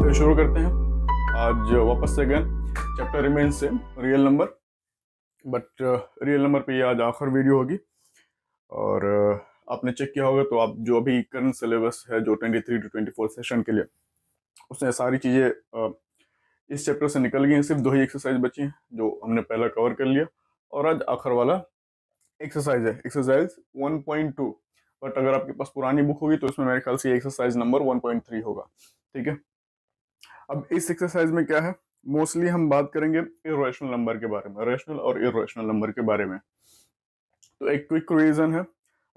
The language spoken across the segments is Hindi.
फिर शुरू करते हैं आज वापस से again chapter remain same real number, but real number पे ये आज आखिर वीडियो होगी। और आपने चेक किया होगा तो आप जो अभी करंट सिलेबस है जो 23 to 24 सेशन के लिए, उसमें सारी चीज़ें इस चैप्टर से निकल गई हैं। सिर्फ 2 ही एक्सरसाइज बची हैं जो हमने पहला कवर कर लिया, और आज आखिर वाला एक्सरसाइज है, एक्सरसाइज 1.2। बट अगर आपके पास पुरानी बुक होगी तो इसमें मेरे ख्याल से एक्सरसाइज नंबर 1.3 होगा। ठीक है, अब इस एक्सरसाइज में क्या है, मोस्टली हम बात करेंगे इर्रेशनल नंबर के बारे में, रेशनल और इर्रेशनल नंबर के बारे में। तो एक क्विक रिवीजन है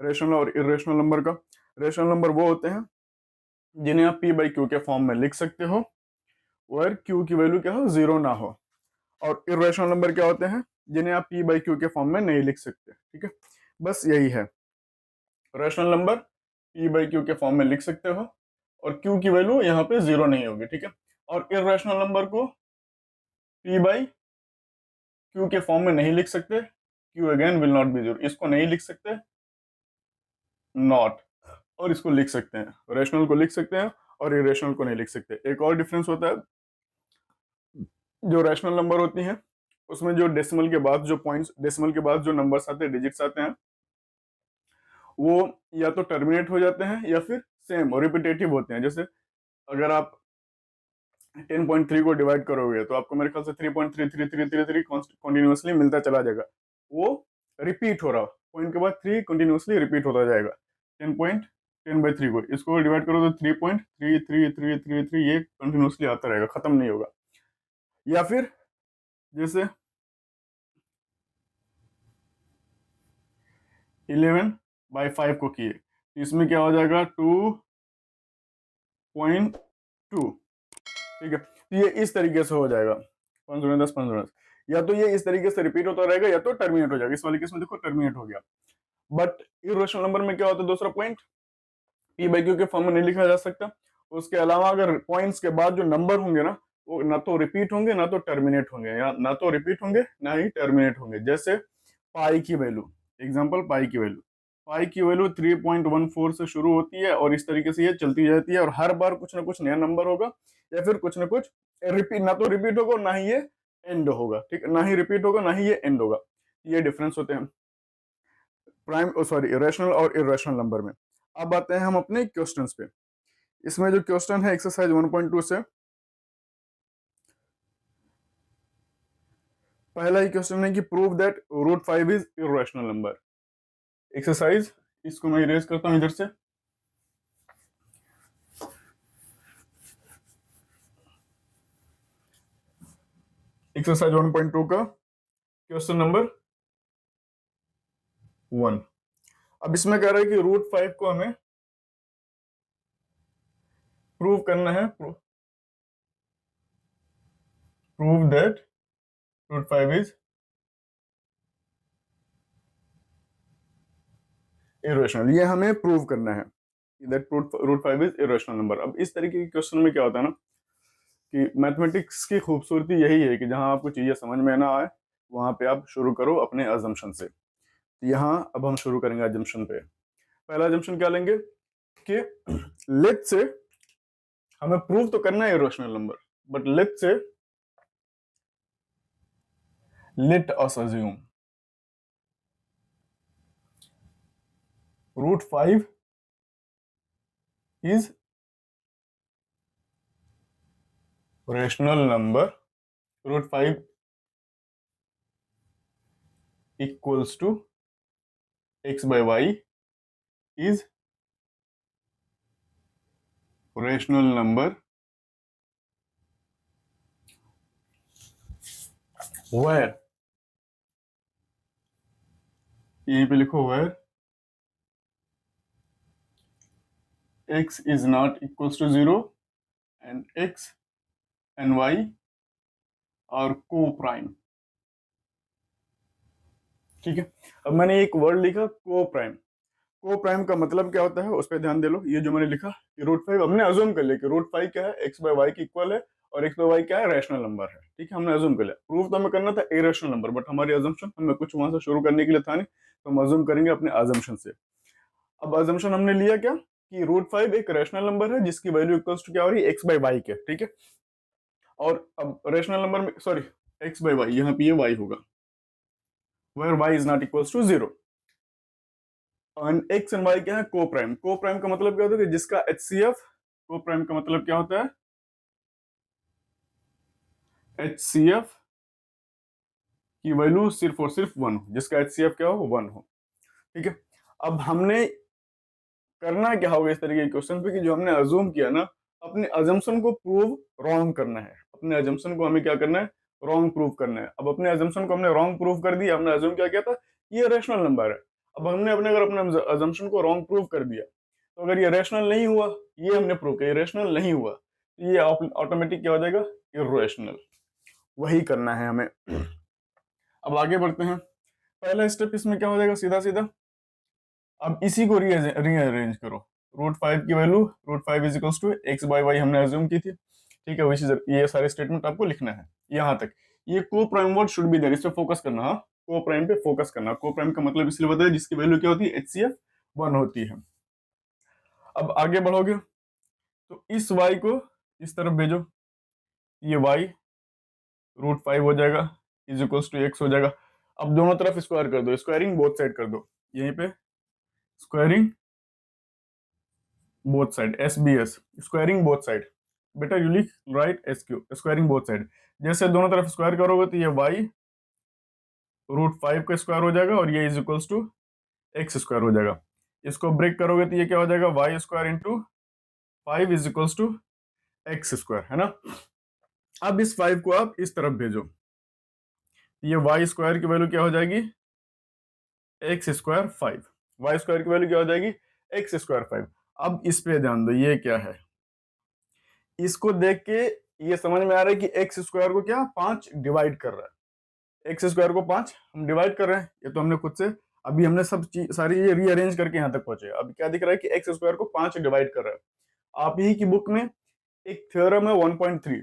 रेशनल और इर्रेशनल नंबर का। रेशनल नंबर वो होते हैं जिन्हें आप p बाई क्यू के फॉर्म में लिख सकते हो और q की वैल्यू क्या हो, 0 ना हो। और इर्रेशनल नंबर क्या होते हैं जिन्हें आप p बाई क्यू के फॉर्म में नहीं लिख सकते। ठीक है, बस यही है। Rational number p by q के फॉर्म में लिख सकते हो और q की वैल्यू यहाँ पे 0 नहीं होगी। ठीक है, और इर्रेशनल नंबर को p बाई क्यू के फॉर्म में नहीं लिख सकते, q again will not be 0। इसको नहीं लिख सकते नॉट, और इसको लिख सकते हैं, रेशनल को लिख सकते हैं और इरेशनल को नहीं लिख सकते। एक और डिफरेंस होता है, जो रैशनल नंबर होती हैं उसमें जो डेसिमल के बाद जो पॉइंट्स, डेसिमल के बाद जो नंबर्स आते हैं, डिजिट्स आते हैं, वो या तो टर्मिनेट हो जाते हैं या फिर सेम और रिपीटेटिव होते हैं। जैसे अगर आप 10.3 को डिवाइड करोगे तो आपको मेरे ख्याल से 3.3333 कॉन्टिन्यूसली मिलता चला जाएगा। वो रिपीट हो रहा, पॉइंट के बाद 3 कंटिन्यूसली रिपीट होता जाएगा। 10.10/3 को इसको डिवाइड करो तो 3.3333 ये कंटिन्यूसली आता रहेगा, खत्म नहीं होगा। या फिर जैसे 11/5 को किए तो इसमें क्या हो जाएगा, 2.2। ठीक है, तो ये इस तरीके से हो जाएगा 5 गुणे 10 5 गुणे 10। या तो ये इस तरीके से रिपीट होता रहेगा या तो टर्मिनेट हो जाएगा। इस वाले केस में देखो टर्मिनेट हो गया। बट इर्रेशनल नंबर में क्या होता है, दूसरा पॉइंट p बाई क्यू के फॉर्म में नहीं लिखा जा सकता। उसके अलावा अगर पॉइंट्स के बाद जो नंबर होंगे ना, वो ना तो रिपीट होंगे ना तो टर्मिनेट होंगे, या ना तो रिपीट होंगे ना ही टर्मिनेट होंगे। जैसे पाई की वैल्यू, एग्जांपल पाई की वैल्यू 3.14 से शुरू होती है और इस तरीके से ये चलती जाती है, और हर बार कुछ ना कुछ नया नंबर होगा या फिर कुछ ना कुछ रिपीट, ना तो रिपीट होगा ना ही ये एंड होगा। ठीक है, ना ही रिपीट होगा ना ही ये एंड होगा। ये डिफरेंस होते हैं प्राइम सॉरी रैशनल और इर्रेशनल नंबर में। अब आते हैं हम अपने क्वेश्चंस पे। इसमें जो क्वेश्चन है एक्सरसाइज 1.2 से, पहला ही क्वेश्चन है कि prove that √5 is irrational number. Exercise इसको मैं इरेज करता हूं इधर से। एक्सरसाइज 1.2 का क्वेश्चन नंबर 1। अब इसमें कह रहा है कि √5 को हमें प्रूव करना है, प्रूव दैट √5 इज इरेशनल। ये हमें प्रूव करना है दैट √5 इज इरेशनल नंबर। अब इस तरीके के क्वेश्चन में क्या होता है ना, कि मैथमेटिक्स की खूबसूरती यही है कि जहां आपको चीजें समझ में ना आए वहां पे आप शुरू करो अपने अजम्पशन से। यहाँ अब हम शुरू करेंगे अजम्पशन पे। पहला अजम्पशन क्या लेंगे कि लेट से, हमें प्रूव तो करना है irrational number, but let us assume √5 is rational number, √5 equals to x by y is rational number where, यहीं पे लिखो where x is not equals to 0 and x and y are co-prime। ठीक है, अब मैंने एक वर्ड लिखा को-प्राइम। को-प्राइम का मतलब क्या होता है उस पर ध्यान दे लो। ये जो मैंने लिखा कि √5, हमने अज्यूम कर लिया कि √5 क्या है, x by y की इक्वल है, और x by y क्या है, रैशनल नंबर है। ठीक है, हमने अज्यूम कर लिया। प्रूफ तो हमें करना था इरेशनल नंबर, बट हमारी अजम्पशन, हमें कुछ वहां से शुरू करने के लिए था नहीं, तो हम अज्यूम करेंगे अपने अजम्पशन से। अब अजम्पशन हमने लिया क्या कि √5 एक रैशनल नंबर है जिसकी वैल्यू इक्वल्स टू क्या हो रही है, x/y के, ठीक है। और अब रैशनल नंबर में, सॉरी, x/y, यहाँ पे ये y होगा, where y is not equals to 0। X and y क्या है, को प्राइम। को प्राइम का मतलब क्या होता है, जिसका HCF, को प्राइम का मतलब क्या होता है, HCF की वैल्यू सिर्फ और सिर्फ 1 हो, जिसका HCF क्या हो, 1 हो, ठीक है। अब हमने करना क्या होगा इस तरीके के क्वेश्चन पे, कि जो हमने अज्यूम किया ना, अपने अजम्पशन को प्रूव रॉन्ग करना है। अपने अजम्पशन को हमें क्या करना है, रॉन्ग प्रूव करना है। अब अपने अजम्पशन को हमने रॉन्ग प्रूव कर दिया, हमने अज्यूम क्या किया था, ये रैशनल नंबर है। अब हमने अपने अगर अपने अजम्पशन को रॉन्ग प्रूव कर दिया, तो अगर ये रैशनल नहीं हुआ, ये हमने प्रूव किया, ये रैशनल नहीं हुआ, तो ये ऑटोमेटिक क्या हो जाएगा, इर्रेशनल। वही करना है हमें। अब आगे बढ़ते हैं। पहला स्टेप इसमें क्या हो जाएगा, सीधा सीधा अब इसी को रीअरेंज करो। √5 की value, √5 is equals to x/y हमने अज्यूम की थी, ठीक है। वैसे ये सारे स्टेटमेंट आपको लिखना है यहाँ तक। ये को prime word should be there, इस पे फोकस करना, हाँ, को प्राइम पे फोकस करना। को प्राइम का मतलब इसलिए बताया जिसकी वैल्यू क्या होती है, HCF 1 होती है। अब आगे बढ़ोगे तो इस y को इस तरफ भेजो, ये y √5 हो जाएगा, इज इक्वल्स टू x हो जाएगा। अब दोनों तरफ स्क्वायर कर दो, स्क्वायरिंग बोथ साइड कर दो, यहीं पे squaring both side, SBS, squaring both side. बेटा यू लिख right SQ, squaring both side. जैसे दोनों तरफ स्क्वायर करोगे तो ये y √5 का स्क्वायर हो जाएगा, और ये इज इक्वल्स टू x² हो जाएगा। इसको ब्रेक करोगे तो ये क्या हो जाएगा, y² into 5 is equals to x², है ना। अब इस 5 को आप इस तरफ भेजो, ये y² की वैल्यू क्या हो जाएगी, x² 5, y² की वैल्यू क्या हो जाएगी, x² 5। अब इस पे ध्यान दो, ये क्या है, इसको देख के ये समझ में आ रहा है कि x² को क्या 5 डिवाइड कर रहा है, x² को 5 हम डिवाइड कर रहे हैं, ये तो हमने खुद से अभी हमने सब चीज सारी ये रीअरेंज करके यहाँ तक पहुंचे। अब क्या दिख रहा है कि x² को 5 डिवाइड कर रहा है। आप ही की बुक में एक थ्योरम है 1.3,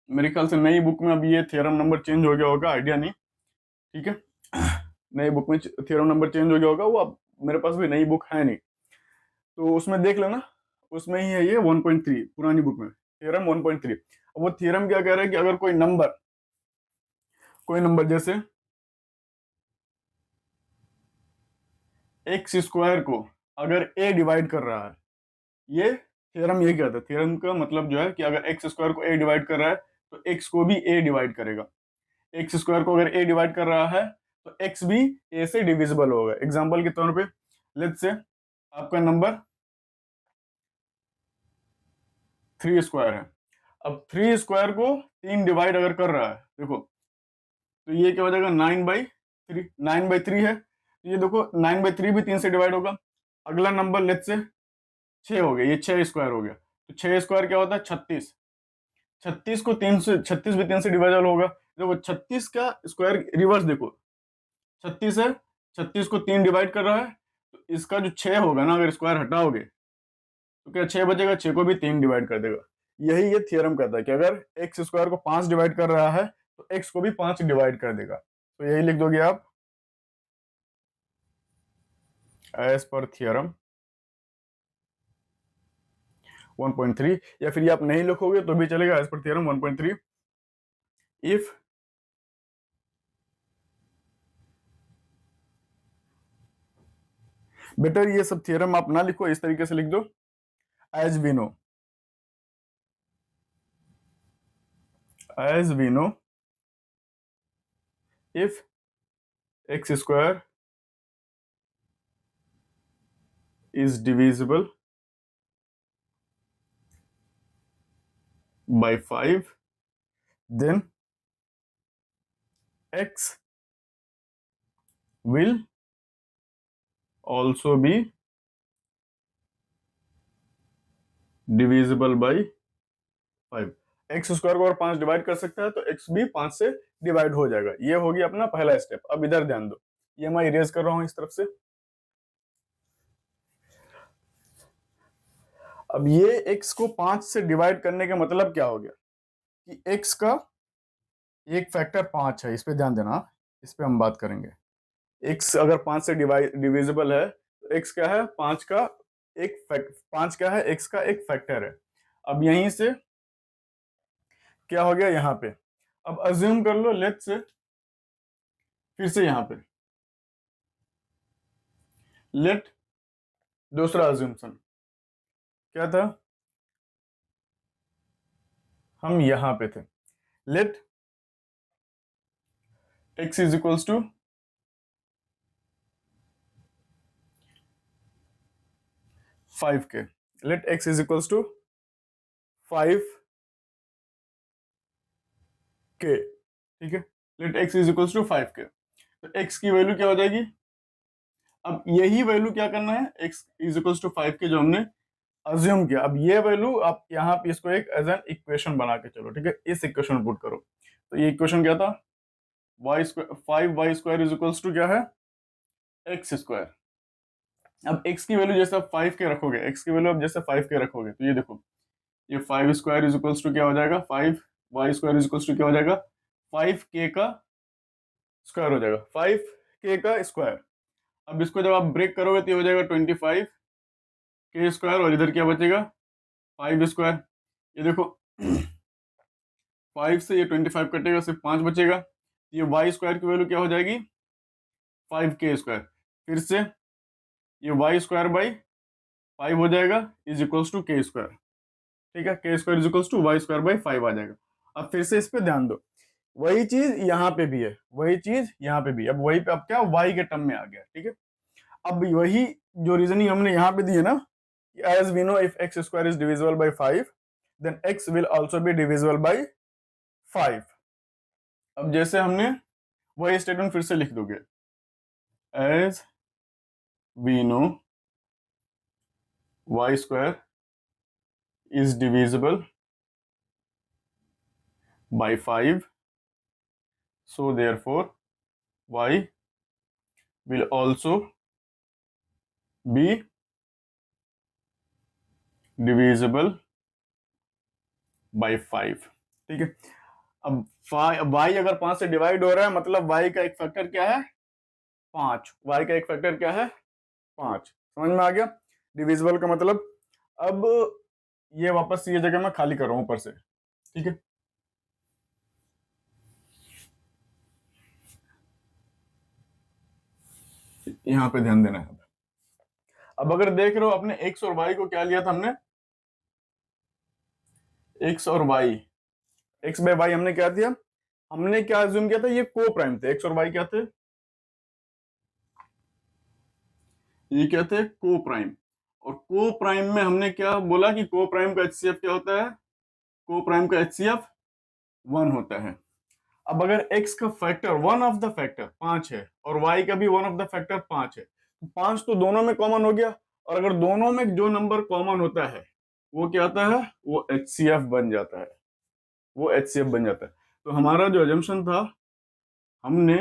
मेरे ख्याल से नई बुक में अभी ये थ्योरम नंबर चेंज हो गया होगा, आइडिया नहीं, ठीक है। नई बुक में थ्योरम नंबर चेंज हो गया होगा, वो अब मेरे पास भी नई बुक है नहीं, तो उसमें देख लेना, उसमें ही है ये 1.3 पुरानी बुक में, थ्योरम 1.3। वो थ्योरम क्या कह रहा है कि अगर कोई नंबर जैसे x² को अगर a डिवाइड कर रहा है, ये थ्योरम ये कहता है, थ्योरम का मतलब जो है कि अगर x² को a डिवाइड कर रहा है तो x को भी a डिवाइड करेगा। x² को अगर a डिवाइड कर रहा है तो x भी a से डिविजिबल होगा। एग्जांपल के तौर पे लेट्स से आपका नंबर 3² है। अब 3² को 3 डिवाइड अगर कर रहा है, देखो, तो ये क्या हो जाएगा, 9/3, 9/3 है, तो ये देखो 9/3 भी 3 से डिवाइड होगा। अगला नंबर लेट्स से 6 हो गया, ये 6² हो गया, तो 6² क्या होता है, 36। 36 को 3 से, 36 भी 3 से डिवाइजल होगा। देखो 36 का स्क्वायर रिवर्स देखो, 36 है, 36 को 3 डिवाइड कर रहा है, तो इसका जो 6 होगा ना, अगर स्क्वायर हटाओगे तो क्या 6 बचेगा, 6 को भी 3 डिवाइड कर देगा। यही ये थ्योरम कहता है कि अगर x² को 5 डिवाइड कर रहा है तो x को भी 5 डिवाइड कर देगा। तो यही लिख दोगे आप, एज पर थ्योरम 1.3, या फिर ये आप नहीं लिखोगे तो भी चलेगा, as per theorem 1.3, if better ये सब थ्योरम आप ना लिखो, इस तरीके से लिख दो, as we know, if x² is divisible by 5, then x will also be divisible by 5। x² को अगर 5 डिवाइड कर सकता है तो x भी 5 से डिवाइड हो जाएगा। ये होगी अपना पहला स्टेप। अब इधर ध्यान दो, ये मैं इरेज कर रहा हूं इस तरफ से। अब ये x को 5 से डिवाइड करने का मतलब क्या हो गया कि x का एक फैक्टर 5 है, इस पे ध्यान देना, इस पे हम बात करेंगे। x अगर 5 से डिविजिबल है तो x क्या है, 5 का 5 क्या है, x का एक फैक्टर है। अब यहीं से क्या हो गया यहाँ पे, अब अज्यूम कर लो, लेट से फिर से यहाँ पे लेट दूसरा अज्यूमशन क्या था, हम यहां पे थे, let x is equals to 5k, let x is equals to 5k, ठीक है, let x is equals to 5k। तो x की वैल्यू क्या हो जाएगी, अब यही वैल्यू क्या करना है, x is equals to 5k जो हमने अज्यूम किया, अब ये वैल्यू आप यहाँ पे इसको एक एज एन इक्वेशन बना के चलो, ठीक है, इस इक्वेशन में पुट करो। तो ये इक्वेशन क्या था, y square 5y square is equals to क्या है, एक्स स्क्वायर। अब x की वैल्यू जैसे आप 5k रखोगे, x की वैल्यू आप जैसे 5k रखोगे, तो ये देखो, ये 5 स्क्वायर इज इक्वल्स टू क्या हो जाएगा, 5y square is equals to क्या हो जाएगा, 5k का स्क्वायर हो जाएगा, 5k का स्क्वायर। अब इसको जब आप ब्रेक करोगे तो ये हो जाएगा 25k स्क्वायर, और इधर क्या बचेगा 5 स्क्वायर। ये देखो 5 से ये 25 कटेगा, सिर्फ 5 बचेगा। ये वाई स्क्वायर की वैल्यू क्या हो जाएगी, 5k स्क्वायर। फिर से ये वाई स्क्वायर बाई 5 हो जाएगा is equals to k square, ठीक है, k square is equals to y square by 5 आ जाएगा। अब फिर से इस पे ध्यान दो, वही चीज यहाँ पे भी है, वही चीज यहाँ पे भी, अब वही पे अब क्या वाई के टर्म में आ गया, ठीक है। अब वही जो रीजनिंग हमने यहाँ पे दी है ना, as we know if x square is divisible by 5 then x will also be divisible by 5। अब जैसे हमने वही स्टेटमेंट फिर से लिख दोगे, as we know y square is divisible by 5 so therefore y will also be divisible by 5, ठीक है। अब y अगर 5 से डिवाइड हो रहा है मतलब y का एक फैक्टर क्या है 5, y का एक फैक्टर क्या है 5, समझ में आ गया, डिविजिबल का मतलब। अब ये वापस ये जगह मैं खाली कर रहा हूं ऊपर से, ठीक है। यहां पे ध्यान देना है। अब अगर देख रहे हो अपने x और y को क्या लिया था हमने, x और y, x बाय y हमने क्या दिया, हमने क्या अज्यूम किया था, ये को प्राइम थे, x और y क्या थे, ये क्या थे को प्राइम। और को प्राइम में हमने क्या बोला कि को प्राइम का HCF क्या होता है, को प्राइम का HCF 1 होता है। अब अगर x का factor one of the factor 5 है और y का भी वन ऑफ द फैक्टर 5 है, तो 5 तो दोनों में कॉमन हो गया, और अगर दोनों में जो नंबर कॉमन होता है वो क्या आता है, वो HCF बन जाता है, वो HCF बन जाता है। तो हमारा जो अजम्पशन था, हमने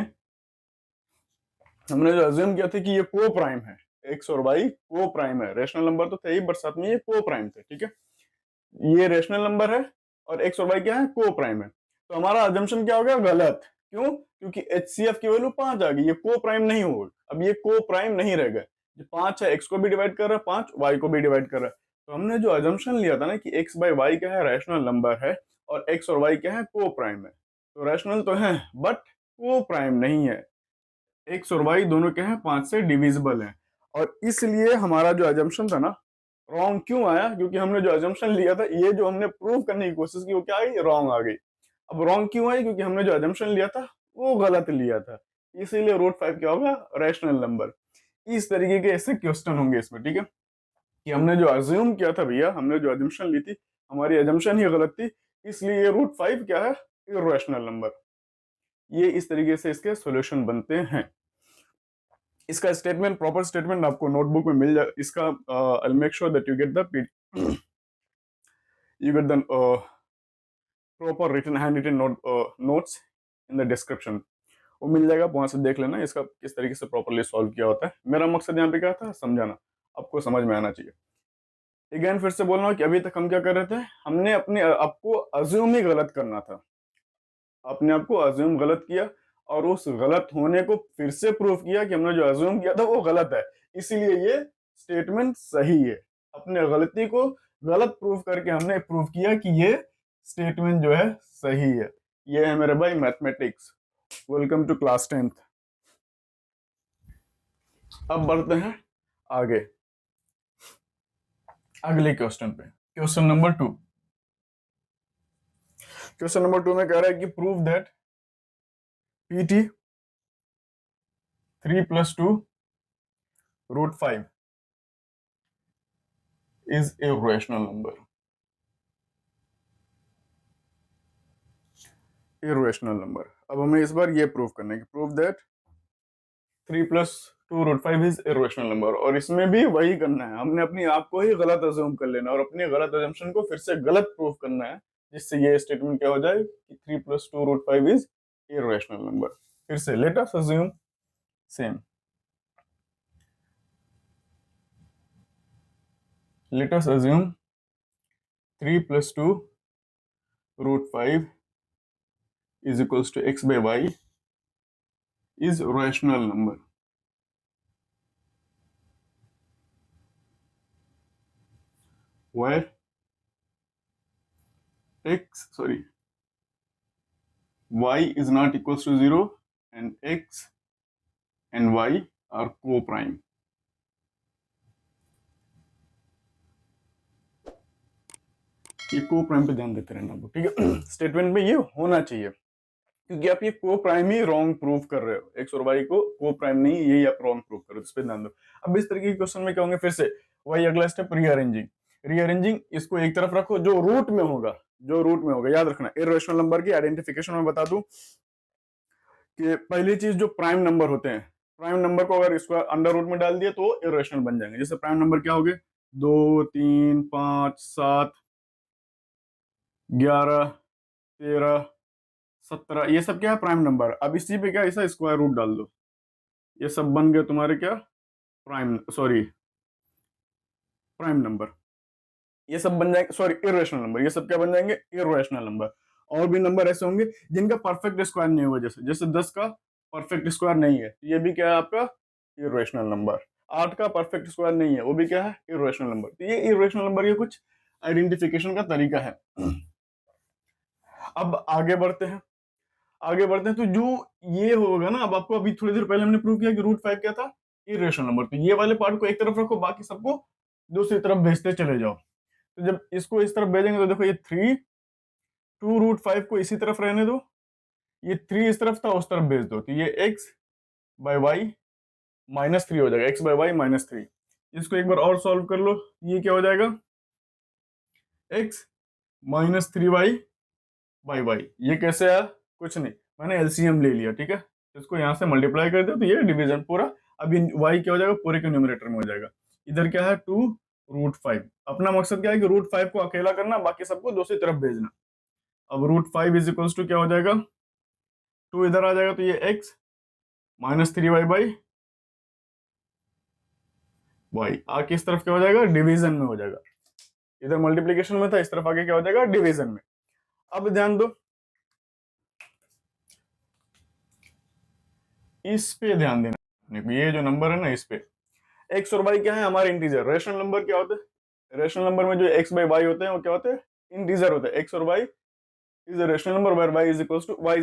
जो अज्यूम किया था कि ये को प्राइम है, x और y को प्राइम है, रेशनल नंबर तो थे ही बट साथ में ये को प्राइम थे, ठीक है, ये रेशनल नंबर है और x और y क्या है को प्राइम है। तो हमारा अजम्पशन क्या हो गया गलत, क्यों, क्योंकि HCF की वैल्यू 5 आ गई, ये को प्राइम नहीं होगा, अब ये को प्राइम नहीं रहेगा, जो 5 है x को भी डिवाइड कर रहा है, 5 y को भी डिवाइड कर रहा है। तो हमने जो अजम्पशन लिया था ना कि x बाई वाई क्या है रेशनल नंबर है और x और y क्या है को प्राइम है, तो रेशनल तो है बट को प्राइम नहीं है, x और y दोनों क्या है 5 से डिविजिबल है। और इसलिए हमारा जो अजम्पशन था ना रॉन्ग क्यों आया, क्योंकि हमने जो अजम्पशन लिया था, ये जो हमने प्रूव करने की कोशिश की वो क्या आई, रॉन्ग आ गई। अब रॉन्ग क्यों आई, क्योंकि हमने जो अजम्पशन लिया था वो गलत लिया था, इसीलिए रूट 5 क्या होगा रैशनल नंबर। इस तरीके के ऐसे क्वेश्चन होंगे इसमें, ठीक है, कि हमने जो अज्यूम किया था भैया, हमने जो अजम्पशन ली थी हमारी अजम्पशन ही गलत थी, इसलिए ये रूट 5 क्या है इर्रेशनल नंबर। ये इस तरीके से इसके सॉल्यूशन बनते हैं। इसका स्टेटमेंट, प्रॉपर स्टेटमेंट आपको नोटबुक में मिल जाए, इसका I make sure that you get the proper written hand written notes in the description, वो मिल जाएगा, वहां से देख लेना इसका किस तरीके से प्रॉपरली सॉल्व किया होता है। मेरा मकसद यहाँ पे क्या था, समझाना, आपको समझ में आना चाहिए। अगेन फिर से बोल रहा हूँ कि अभी तक हम क्या कर रहे थे, हमने अपने आपको अज्यूम ही गलत करना था, अपने आप को अज्यूम गलत किया और उस गलत होने को फिर से प्रूफ किया कि हमने जो अज्यूम किया था वो गलत है, इसीलिए ये स्टेटमेंट सही है। अपने गलती को गलत प्रूफ करके हमने प्रूव किया कि ये स्टेटमेंट जो है सही है। ये है मेरे भाई mathematics. Welcome to class 10th। अब बढ़ते हैं आगे अगले क्वेश्चन पे। Question number 2। क्वेश्चन नंबर 2 में कह रहा है कि prove that PT 3 + 2 √5 is a rational number। irrational number. अब हमें इस बार ये प्रूव करना है कि prove that 3 + 2 √5 is irrational number. और इसमें भी वही करना है, हमने अपनी आप को ही गलत अज्यूम कर लेना और अपनी गलत अजम्पशन को फिर से गलत प्रूव करना है, जिससे ये स्टेटमेंट क्या हो जाए कि 3 + 2 √5 इज irrational नंबर। फिर से late us assume same. Let us assume 3 + 2 √5 is equals to x by y is rational number where y is not equals to 0 and x and y are co-prime। ये को प्राइम पे ध्यान देते रहना, ठीक है। स्टेटमेंट में ये होना चाहिए, क्योंकि आप ये को प्राइम ही रॉन्ग प्रूव कर रहे हो। एक्स और वाई को प्राइम नहीं, यही आप रॉन्ग प्रूव कर रहे हो, इस पे ध्यान दो। अब इस तरीके के क्वेश्चन में क्या होंगे, फिर से वही अगला स्टेप, रीअरेंजिंग। रीअरेंजिंग, इसको एक तरफ रखो, जो रूट में होगा, जो रूट में होगा याद रखना। इर्रेशनल नंबर की आइडेंटिफिकेशन में बता दूं कि पहली चीज जो प्राइम नंबर होते हैं, प्राइम नंबर को अगर इसको अंडर रूट में डाल दिया तो इर्रेशनल बन जाएंगे। जैसे प्राइम नंबर क्या हो गए, 2 3 5 7 11 13 17, ये सब क्या है, प्राइम नंबर। अब इसी पे क्या ऐसा स्क्वायर रूट डाल दो, ये सब बन गए तुम्हारे क्या, प्राइम नंबर। ये सब बन जाएंगे, सॉरी इर्रेशनल नंबर। ये सब क्या बन जाएंगे, इर्रेशनल नंबर। और भी नंबर ऐसे होंगे जिनका परफेक्ट स्क्वायर नहीं होगा, जैसे जैसे 10 का परफेक्ट स्क्वायर नहीं है, ये भी क्या है आपका इर्रेशनल नंबर। 8 का परफेक्ट स्क्वायर नहीं है, वो भी क्या है इर्रेशनल नंबर। तो ये इर्रेशनल नंबर के कुछ आइडेंटिफिकेशन का तरीका है। अब आगे बढ़ते हैं, तो जो ये होगा ना, अब आपको अभी थोड़ी देर पहले हमने प्रूव किया कि √5 क्या था, इर्रेशनल नंबर। तो ये वाले पार्ट को एक तरफ रखो, बाकी सबको दूसरी तरफ भेजते चले जाओ। तो जब इसको इस तरफ भेजेंगे तो देखो ये 3 2 √5 को इसी तरफ रहने दो, ये 3 इस तरफ था उस तरफ भेज दो, तो ये x by y -3 हो जाएगा। x by y -3। इसको एक बार और सॉल्व कर लो, ये क्या हो जाएगा, x -3y/y। ये कैसे आया, कुछ नहीं, मैंने एलसीएम ले लिया, ठीक है। इसको यहाँ से मल्टीप्लाई कर दो तो ये डिवीजन पूरा। अब ये y क्या हो जाएगा, पूरे के न्यूमरेटर में हो जाएगा। इधर क्या है 2 √5। अपना मकसद क्या है कि √5 को अकेला करना, बाकी सबको दूसरी तरफ भेजना। अब √5 इज इक्वल्स टू क्या हो जाएगा, 2 इधर आ जाएगा तो ये x -3y/y आके इस तरफ क्या हो जाएगा, डिवीजन में हो जाएगा। इधर मल्टीप्लीकेशन में था, इस तरफ आगे क्या हो जाएगा, डिवीजन में। अब ध्यान दो, इस पे ध्यान देना, ये जो नंबर है ना, इस पे x और y क्या है, हमारे इंटीजर। रेशनल नंबर क्या होते हैं, रेशनल नंबर में जो x by y होते हैं वो क्या होते हैं, इंटीजर होते हैं। x और y is a rational number where y is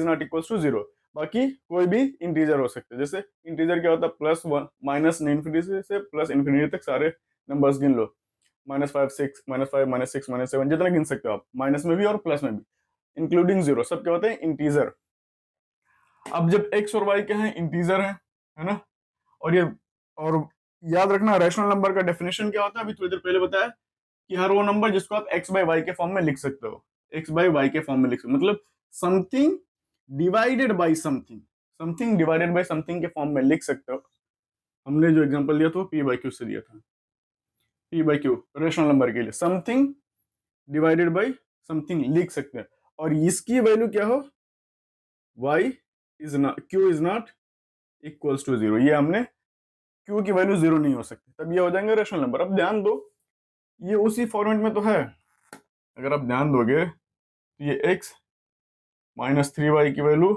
not equals to 0। बाकी कोई भी इंटीजर हो सकते हैं। जैसे इंटीजर क्या होता है, +1 -इन्फिनिटी से प्लस इन्फिनिटी तक सारे नंबर्स गिन लो, -5 6 -5 -6 -7, जितना गिन सकते हो आप, माइनस में भी और प्लस में भी, इंक्लूडिंग 0, सब क्या होते हैं, इंटीजर। अब जब x और y क्या है, इंटीजर है ना, और याद रखना रैशनल नंबर का डेफिनेशन क्या होता है, अभी थोड़ी देर पहले बताया कि हर वो नंबर जिसको आप x बाय y के फॉर्म में लिख सकते हो, x बाय y के फॉर्म में लिख सकते हो, मतलब something divided by something, something divided by something के फॉर्म में लिख सकते हो। हमने जो एग्जांपल दिया था वो p/q से दिया था, p/q रैशनल नंबर के लिए समथिंग डिवाइडेड बाय समथिंग लिख सकते हैं। और इसकी वैल्यू क्या हो, y is not, q is not equals to 0। ये हमने q की वैल्यू 0 नहीं हो सकती, तब ये हो जाएंगे रैशनल नंबर। अब ध्यान दो, ये उसी फॉर्मेट में तो है, अगर आप ध्यान दोगे तो ये x -3y की वैल्यू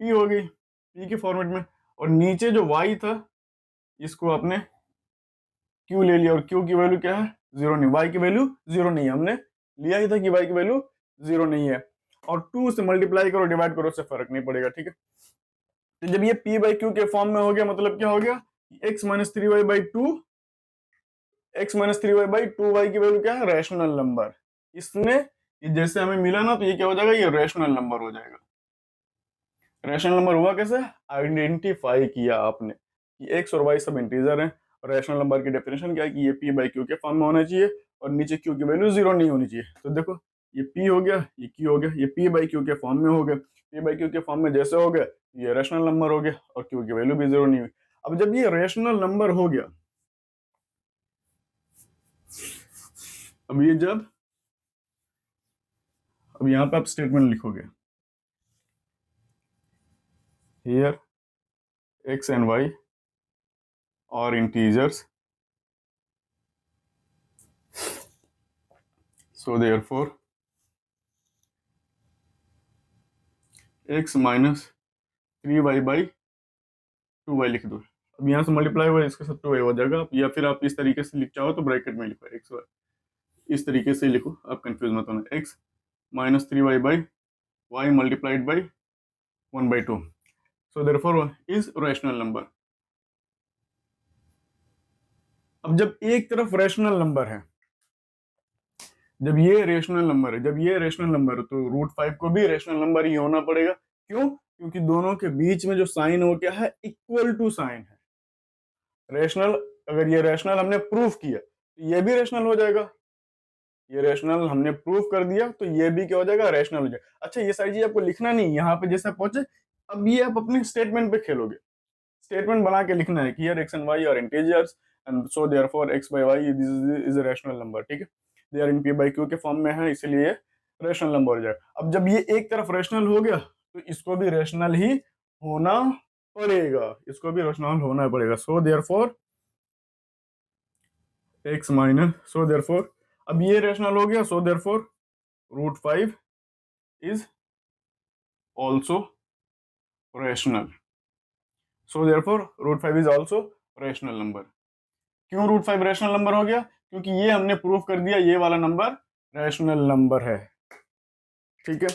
p हो गई, p के फॉर्मेट में। और नीचे जो y था इसको आपने q ले लिया, और q की वैल्यू क्या है, जीरो नहीं, y की वैल्यू जीरो नहीं है, हमने लिया ही था कि y की वैल्यू जीरो नहीं है। और 2 से मल्टीप्लाई करो डिवाइड करो, उससे फर्क नहीं पड़ेगा, ठीक है। तो जब ये p बाई क्यू के फॉर्म में हो गया, मतलब क्या हो गया, x minus three y by two, x minus three y by two y की वैल्यू क्या है, रैशनल नंबर। इसने जैसे हमें मिला ना, तो ये क्या हो जाएगा, ये रैशनल नंबर हो जाएगा। रैशनल नंबर हुआ कैसे, आइडेंटिफाई किया आपने कि एक्स और वाई सब इंटीजर हैं। और रैशनल नंबर की डेफिनेशन क्या है कि ये पी बाई क्यू के फॉर्म में होना चाहिए और नीचे क्यू की वैल्यू जीरो नहीं होनी चाहिए। तो देखो ये पी हो गया, ये क्यू हो गया, ये पी बाई क्यू के फॉर्म में हो गया, पी बाई क्यू के फॉर्म में जैसे हो गया ये रैशनल नंबर हो गया और क्यू की वैल्यू भी जीरो नहीं हुई। अब जब ये रैशनल नंबर हो गया, अब ये जब, अब यहां पे आप स्टेटमेंट लिखोगे, here x and y are integers, so therefore x minus three y by two y लिख दो। अब यहाँ से मल्टीप्लाई हुआ इसके साथ टू वाई हो जाएगा, या फिर आप इस तरीके से लिख चाहो तो ब्रैकेट में लिखो एक्स वाई, इस तरीके से लिखो, आप कंफ्यूज मत होना। X minus three y by y multiplied by one by two, so therefore is rational number. अब जब एक तरफ रैशनल नंबर है, जब ये रेशनल नंबर है, जब ये रेशनल नंबर है, तो रूट फाइव को भी रेशनल नंबर ही होना पड़ेगा। क्यों, क्योंकि दोनों के बीच में जो साइन हो क्या है, इक्वल टू साइन है। रेशनल, अगर ये रेशनल हमने प्रूफ किया तो ये भी रेशनल हो जाएगा, ये रेशनल हमने प्रूफ कर दिया तो ये भी क्या हो जाएगा, रेशनल हो जाएगा। अच्छा, ये सारी चीज आपको लिखना नहीं, यहाँ पे जैसे पहुंचे, अब ये आप अपने स्टेटमेंट पे खेलोगे। स्टेटमेंट बना के लिखना है कि here x and y are integers and so therefore x by y is a rational number, ठीक है। They are in p by q के फॉर्म में है, इसलिए रैशनल नंबर हो जाएगा। अब जब ये एक तरफ रैशनल हो गया तो इसको भी रैशनल ही होना पड़ेगा, इसको भी रैशनल होना पड़ेगा। So therefore x minus, so therefore अब ये रैशनल हो गया, so therefore root five is also rational. So therefore root five is also rational number. क्यों रूट फाइव रैशनल नंबर हो गया, क्योंकि ये हमने प्रूफ कर दिया ये वाला नंबर रैशनल नंबर है, ठीक है।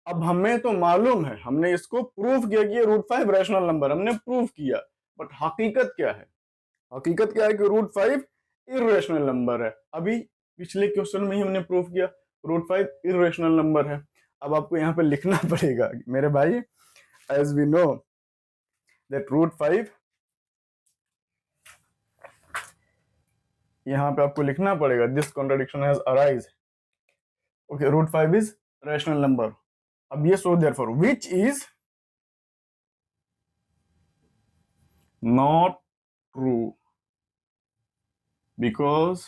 अब हमें तो मालूम है, हमने इसको प्रूफ किया कि ये रूट फाइव रैशनल नंबर, हमने प्रूफ किया, बट हकीकत क्या है, हकीकत क्या है कि रूट फाइव इर्रेशनल नंबर है। अभी पिछले क्वेश्चन में ही हमने प्रूफ किया रूट फाइव इर्रेशनल नंबर है। अब आपको यहाँ पे लिखना पड़ेगा मेरे भाई, as we know that root five, यहाँ पे आपको लिखना पड़ेगा this contradiction has arise, okay, root five is rational number. अब ये so therefore which is not true because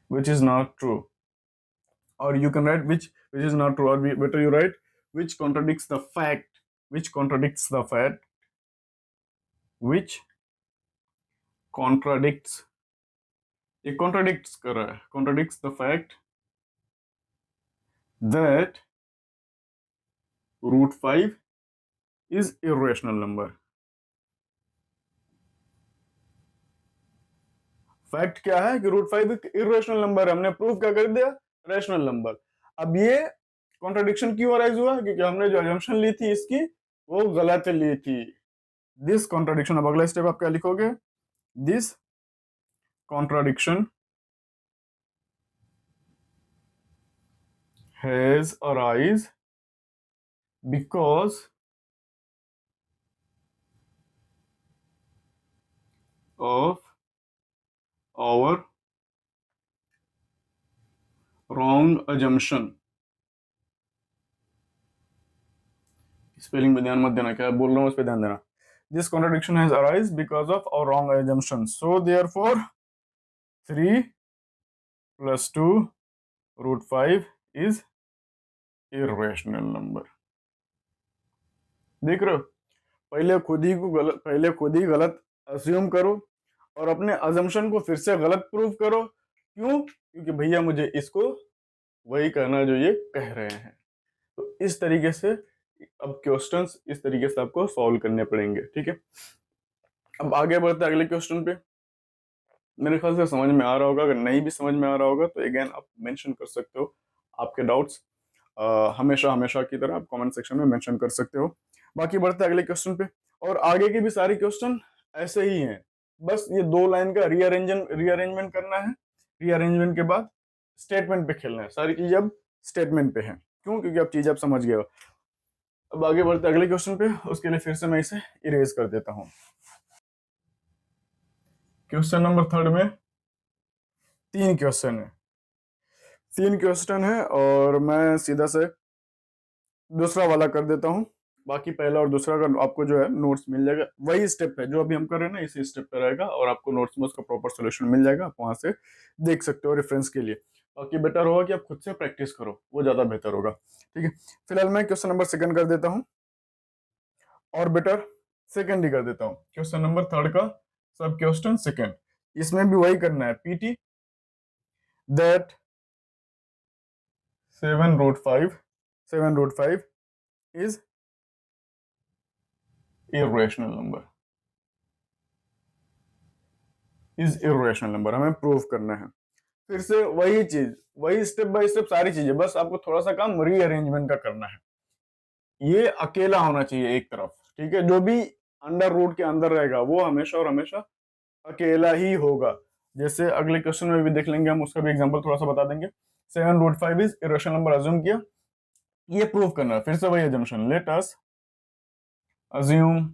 which is not true, or you can write which is not true, or better you write which contradicts the fact, which contradicts the fact, which contradicts, ये contradicts कर रहा है, contradicts the fact that root 5 is irrational number। Fact क्या है कि रूट फाइव इरेशनल नंबर है, हमने प्रूफ क्या कर दिया, रैशनल नंबर। अब ये कॉन्ट्रडिक्शन क्यों अराइज हुआ, क्योंकि हमने जो अजम्पशन ली थी इसकी वो गलत ली थी। दिस कॉन्ट्रडिक्शन, अब अगला स्टेप आप क्या लिखोगे, this contradiction has arise because of our wrong assumption। Spelling पे ध्यान मत देना, क्या बोल रहा हूँ उस पर ध्यान देना। This contradiction has arise because of our wrong assumption, so therefore 3 plus 2 root 5 is irrational number. देख रहे हो, पहले खुद ही गलत अज्यूम करो और अपने अजम्पशन को फिर से गलत प्रूव करो। क्यों, क्योंकि भैया मुझे इसको वही करना जो ये कह रहे हैं। तो इस तरीके से अब क्वेश्चंस इस तरीके से आपको सॉल्व करने पड़ेंगे, ठीक है। अब आगे बढ़ते हैं अगले क्वेश्चन पे। मेरे ख्याल से समझ में आ रहा होगा, अगर नहीं भी समझ में आ रहा होगा तो अगेन आप मेंशन कर सकते हो आपके डाउट्स। हमेशा हमेशा की तरह आप कमेंट सेक्शन में मेंशन कर सकते हो। बाकी बढ़ते हैं अगले क्वेश्चन पे। और आगे के भी सारे क्वेश्चन ऐसे ही हैं, बस ये 2 लाइन का रीअरेंजमेंट करना है। रीअरेंजमेंट के बाद स्टेटमेंट पे खेलना है। सारी चीजें अब स्टेटमेंट पे हैं, क्यों? क्योंकि अब चीजें आप समझ गए हो। अब आगे बढ़ते हैं अगले क्वेश्चन पे, उसके लिए फिर से मैं इसे इरेज कर देता हूँ। क्वेश्चन नंबर 3 में 3 क्वेश्चन है। 3 क्वेश्चन है और मैं सीधा से दूसरा वाला कर देता हूँ। बाकी पहला और दूसरा का आपको जो है नोट्स मिल जाएगा। वही स्टेप है जो अभी हम कर रहे हैं ना, इसी स्टेप पे रहेगा और आपको नोट्स में उसका प्रॉपर सोल्यूशन मिल जाएगा। आप वहां से देख सकते हो रेफरेंस के लिए। बाकी बेटर होगा कि आप खुद से प्रैक्टिस करो, वो ज्यादा बेहतर होगा। ठीक है, फिलहाल मैं क्वेश्चन नंबर 2 कर देता हूँ और बेटर सेकंड ही कर देता हूँ। क्वेश्चन नंबर 3 का सब क्वेश्चन सेकंड, इसमें भी वही करना है। PT that 7 root 5 is irrational number, हमें प्रूव करना है। फिर से वही चीज, वही स्टेप बाय स्टेप सारी चीजें, बस आपको थोड़ा सा काम रीअरेंजमेंट का करना है। ये अकेला होना चाहिए एक तरफ, ठीक है? जो भी अंडर रूट के अंदर रहेगा वो हमेशा और हमेशा अकेला ही होगा। जैसे अगले क्वेश्चन में भी देख लेंगे हम, उसका भी एग्जांपल थोड़ा सा बता देंगे। 7 root 5 is irrational number assume किया, ये प्रूव करना है। फिर से वही assumption, let us assume,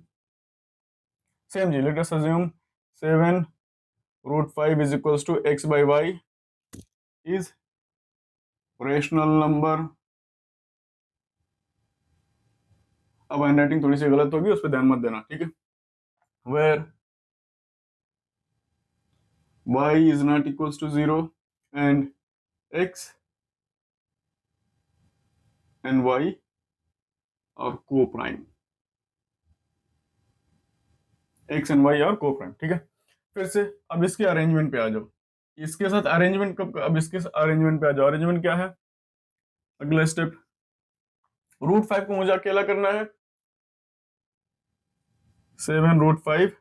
same जी, let us assume 7 root 5 is equals to x by y is rational number. अब हैंडराइटिंग थोड़ी सी गलत होगी, उस पर ध्यान मत देना, ठीक है? Where y is not equals to 0 and x and y are co-prime, x and y are co-prime, ठीक है? फिर से अब इसके अरेंजमेंट पे आ जाओ। इसके साथ अरेंजमेंट कब? अब इसके अरेंजमेंट पे आ जाओ। अरेंजमेंट क्या है? अगला स्टेप, रूट 5 को मुझे अकेला करना है। 7 root 5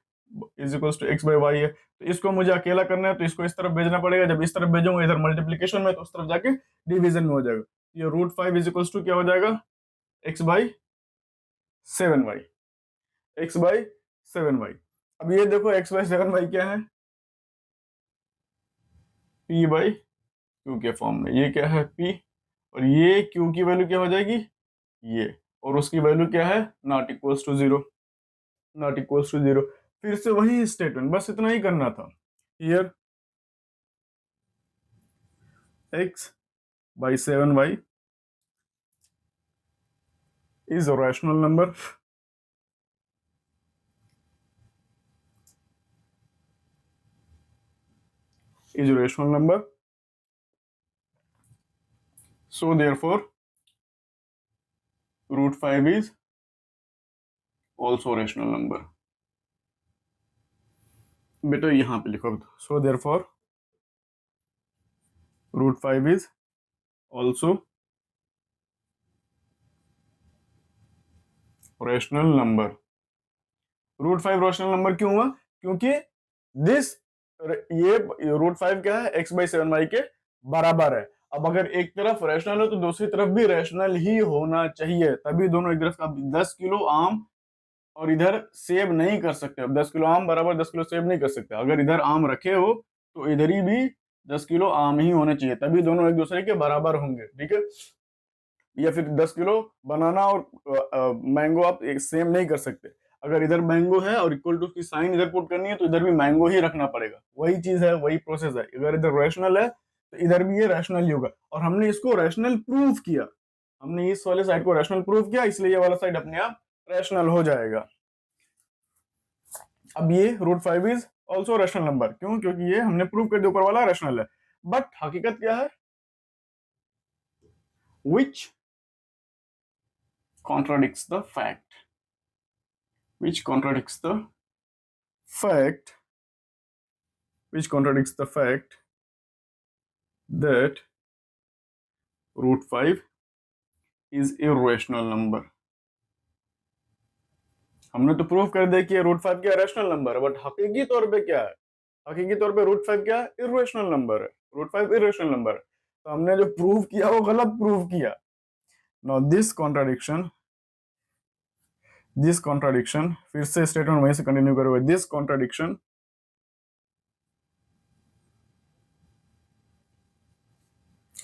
is equals to x by y है, तो इसको मुझे अकेला करना है, तो इसको इस तरफ भेजना पड़ेगा। जब इस तरफ भेजूंगा इधर मल्टीप्लीकेशन में, तो उस तरफ जाके डिवीजन में हो जाएगा। ये रूट 5 इज इक्वल्स टू क्या हो जाएगा? x/7y, x/7y। अब ये देखो x/7y क्या है? p/q के फॉर्म में। ये क्या है? p, और ये q की वैल्यू क्या हो जाएगी? ये, और उसकी वैल्यू क्या है? Not equals to zero, not equals to zero. फिर से वही स्टेटमेंट, बस इतना ही करना था। Here x/7y is a rational number, is a rational number, so therefore root 5 is also rational number। बेटा यहां पे लिखो, so therefore root 5 is also rational number। Root 5 rational number क्यों हुआ? क्योंकि दिस, ये रूट 5 क्या है? x/7y के बराबर है। अब अगर एक तरफ रैशनल हो तो दूसरी तरफ भी रैशनल ही होना चाहिए, तभी दोनों एक तरफ का। 10 किलो आम और इधर सेब नहीं कर सकते। अब 10 किलो आम बराबर 10 किलो सेब नहीं कर सकते। अगर इधर आम रखे हो तो इधर ही भी 10 किलो आम ही होने चाहिए, तभी दोनों एक दूसरे के बराबर होंगे, ठीक है? या फिर 10 किलो बनाना और मैंगो आप एक सेम नहीं कर सकते। अगर इधर मैंगो है और इक्वल टू की साइन इधर पुट करनी है, तो इधर भी मैंगो ही रखना पड़ेगा। वही चीज है, वही प्रोसेस है। अगर इधर रैशनल है तो इधर भी ये रैशनल ही होगा। और हमने इसको रैशनल प्रूव किया, हमने इस वाले साइड को रैशनल प्रूव किया, इसलिए ये वाला साइड अपने आप रैशनल हो जाएगा। अब ये root 5 is also rational number, क्यों? क्योंकि ये हमने प्रूव कर दिया ऊपर वाला रैशनल है। बट हकीकत क्या है? विच contradicts the fact, which contradicts the fact, which contradicts the fact that root 5 is irrational number। हमने तो प्रूव कर दिया कि रूट 5 क्या रैशनल नंबर है, बट हकीकी तौर पे क्या है? हकीकी तौर पे रूट 5 क्या है? इर्रेशनल नंबर है। रूट 5 इर्रेशनल नंबर है। तो हमने जो प्रूव किया वो गलत प्रूव किया। नाउ दिस कॉन्ट्राडिक्शन, फिर से स्टेटमेंट वहीं से कंटिन्यू करोगे। This contradiction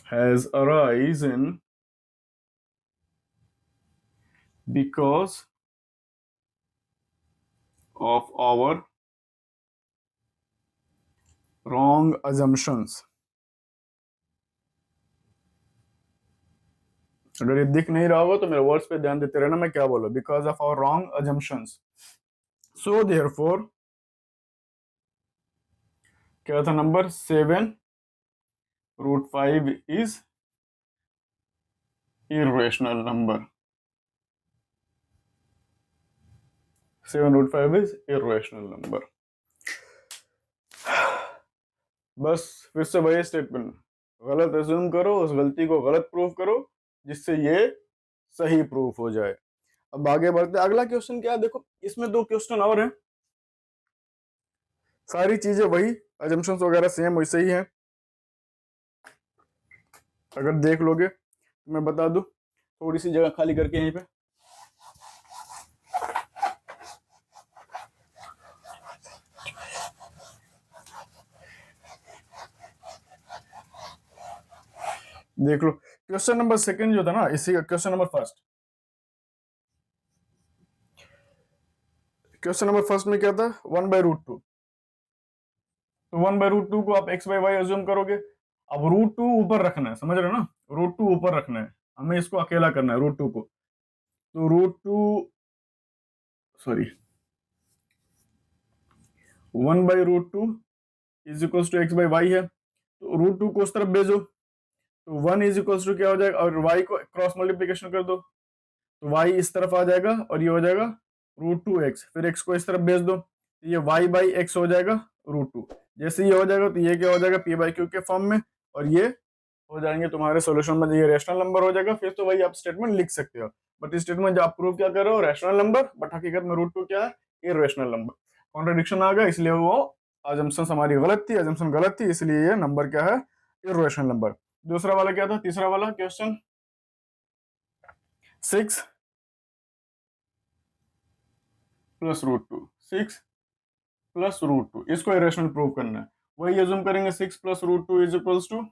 has arisen because of our wrong assumptions। अगर ये दिख नहीं रहा होगा तो मेरे वर्ड्स पे ध्यान देते रहना मैं क्या बोला। Because of our wrong assumptions, so therefore क्या था number 7 root 5 is irrational number. 7 root 5 is irrational number. बस फिर से वही स्टेटमेंट, गलत अज्यूम करो, उस गलती को गलत प्रूव करो जिससे ये सही प्रूफ हो जाए। अब आगे बढ़ते, अगला क्वेश्चन क्या है देखो, इसमें 2 क्वेश्चन और हैं। सारी चीजें वही, अजम्पशंस वगैरह सेम वैसे ही हैं। अगर देख लोगे तो मैं बता दूं, थोड़ी सी जगह खाली करके यहीं पे देख लो। क्वेश्चन नंबर 2 जो था ना, इसी क्वेश्चन नंबर 1, क्वेश्चन नंबर 1 में क्या था? 1/√2। तो 1/√2 को आप x/y अज्यूम करोगे। अब √2 ऊपर रखना है, समझ रहे हो ना? √2 ऊपर रखना है, हमें इसको अकेला करना है √2 को। तो √2 sorry 1/√2 is equals to x/y है। तो √2 को उस तरफ भेजो, तो 1 इज इक्वल्स टू क्या हो जाएगा, और y को क्रॉस मल्टीप्लीकेशन कर दो, तो y इस तरफ आ जाएगा और ये हो जाएगा √2x। फिर x को इस तरफ भेज दो, ये y/x हो जाएगा √2। जैसे ये हो जाएगा तो ये क्या हो जाएगा, p/q के फॉर्म में, और ये हो जाएंगे तुम्हारे सॉल्यूशन में, ये रैशनल नंबर हो जाएगा। फिर तो वही आप स्टेटमेंट लिख सकते हो, बट इस स्टेटमेंट जो आप प्रूव क्या कर रहे हो, रैशनल नंबर, बट हकीकत में √2 क्या है, इर्रेशनल नंबर। कॉन्ट्रडिक्शन आ गया, इसलिए वो अजम्पशन हमारी गलत थी, अजम्पशन गलत थी, इसलिए ये नंबर क्या है, इर्रेशनल नंबर। दूसरा वाला क्या था, तीसरा वाला क्वेश्चन 6 प्लस √2, 6 प्लस √2, इसको इरेशनल प्रूव करना है। वही अज्यूम करेंगे, 6 plus √2 is equals to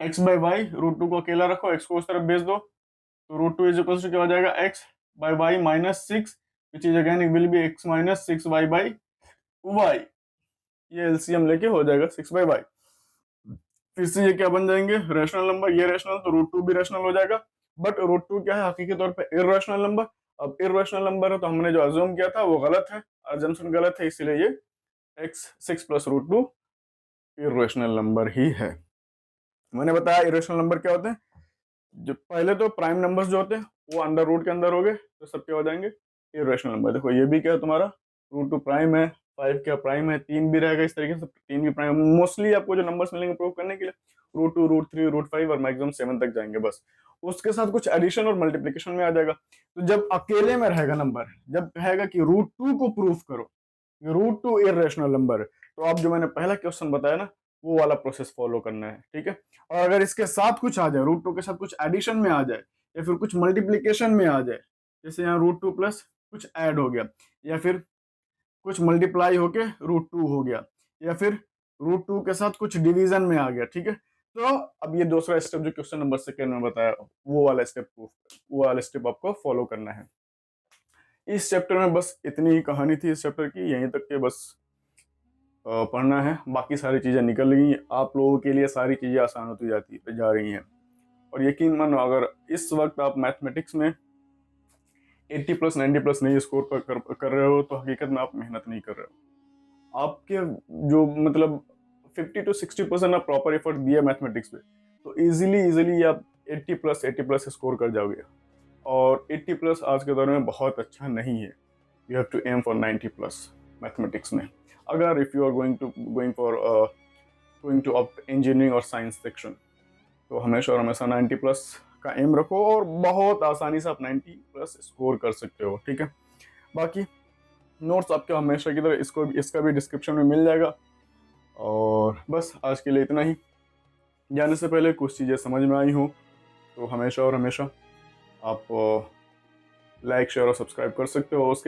x/y। √2 को अकेला रखो, x को उस तरफ भेज दो, तो √2 इज इक्वल्स टू क्या हो जाएगा, x/y minus 6, which is again will be x minus 6y/y। ये एलसीएम लेके हो जाएगा 6/y। फिर से ये क्या बन जाएंगे, रैशनल नंबर, ये रैशनल, तो √2 भी रैशनल हो जाएगा। बट √2 क्या है, हकीकी तौर पे इर्रेशनल नंबर। अब इर्रेशनल नंबर है तो हमने जो अज्यूम किया था वो गलत है, अजम्पशन गलत है, इसीलिए ये 6 प्लस √2 इर्रेशनल नंबर ही है। मैंने बताया इरेशनल नंबर क्या होते हैं, जो पहले तो प्राइम नंबर्स जो होते हैं वो अंडर रूट के अंदर हो गए, तो सब क्या हो जाएंगे, इरेशनल नंबर। देखो ये भी क्या है तुम्हारा, √2 प्राइम है, 5 क्या प्राइम है, 3 भी रहेगा, इस तरीके से 3 भी प्राइम। मोस्टली आपको जो नंबर्स मिलेंगे प्रूव करने के लिए, √2, √3, √5 और मैक्सिमम 7 तक जाएंगे बस। उसके साथ कुछ एडिशन और मल्टीप्लीकेशन में आ जाएगा। तो जब अकेले में रहेगा नंबर, जब कहेगा कि √2 को प्रूफ करो, √2 इरेशनल नंबर है, तो आप जो मैंने पहला क्वेश्चन बताया ना, वो वाला प्रोसेस फॉलो करना है, ठीक है। और अगर इसके साथ कुछ आ जाए, √2 के साथ कुछ एडिशन में आ जाए, या फिर कुछ मल्टीप्लीकेशन में आ जाए, जैसे यहाँ √2 प्लस कुछ ऐड हो गया, या फिर कुछ मल्टीप्लाई होके √2 हो गया, या फिर √2 के साथ कुछ डिवीजन में आ गया, ठीक है। तो अब ये दूसरा स्टेप जो क्वेश्चन नंबर 2 में बताया, वो वाला स्टेप आपको फॉलो करना है। इस चैप्टर में बस इतनी ही कहानी थी इस चैप्टर की, यहीं तक के बस पढ़ना है, बाकी सारी चीज़ें निकल गई। आप लोगों के लिए सारी चीज़ें आसान होती जा रही हैं। और यकीन मानो, अगर इस वक्त आप मैथमेटिक्स में 80 प्लस 90 प्लस नहीं स्कोर कर रहे हो, तो हकीकत में आप मेहनत नहीं कर रहे हो। आपके जो मतलब 50 to 60% आप प्रॉपर एफर्ट दिया मैथमेटिक्स पे, तो इजीली आप 80 प्लस स्कोर कर जाओगे। और 80 प्लस आज के दौर में बहुत अच्छा नहीं है, you have to aim for 90 plus mathematics में। अगर if you are going to opt engineering और साइंस सेक्शन, तो हमेशा और हमेशा 90 प्लस का एम रखो और बहुत आसानी से आप 90+ स्कोर कर सकते हो। ठीक है, बाकी नोट्स आपके हमेशा की तरह इसका भी डिस्क्रिप्शन में मिल जाएगा। और बस आज के लिए इतना ही। जाने से पहले कुछ चीज़ें समझ में आई हो तो हमेशा और हमेशा आप लाइक शेयर और सब्सक्राइब कर सकते हो। उसके